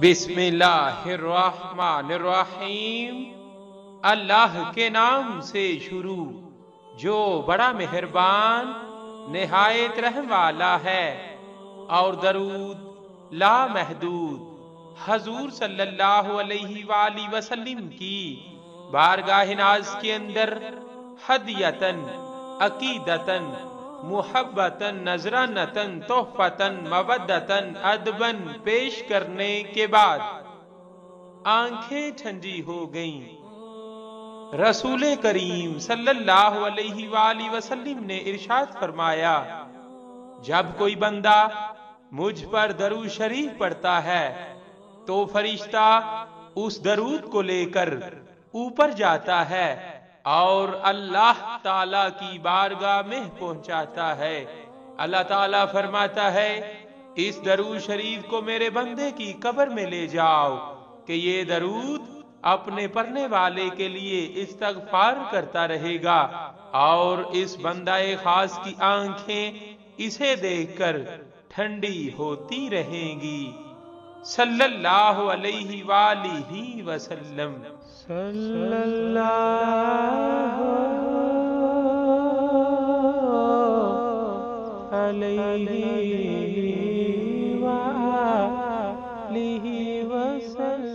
بسم اللہ الرحمن الرحیم۔ اللہ کے نام سے شروع جو بڑا مہربان نہایت رحم والا ہے، اور درود لا محدود حضور صلی اللہ علیہ وآلہ وسلم کی بارگاہ ناز کے اندر ہدیتاً، عقیدتاً، محبتاً، نذرانتاً، تحفتاً، مودتاً، ادباً پیش کرنے کے بعد آنکھیں ٹھنڈی ہو گئیں۔ رسول کریم صلی اللہ علیہ وآلہ وسلم نے ارشاد فرمایا، جب کوئی بندہ مجھ پر درود شریف پڑھتا ہے تو فرشتہ اس درود کو لے کر اوپر جاتا ہے اور اللہ تعالی کی بارگاہ میں پہنچاتا ہے۔ اللہ تعالیٰ فرماتا ہے، اس درود شریف کو میرے بندے کی قبر میں لے جاؤ کہ یہ درود اپنے پڑھنے والے کے لیے استغفار کرتا رہے گا، اور اس بندہ خاص کی آنکھیں اسے دیکھ کر ٹھنڈی ہوتی رہیں گی۔ صلی اللہ علیہ وآلہ وسلم۔ صلی اللہ علیہ وآلہ وسلم۔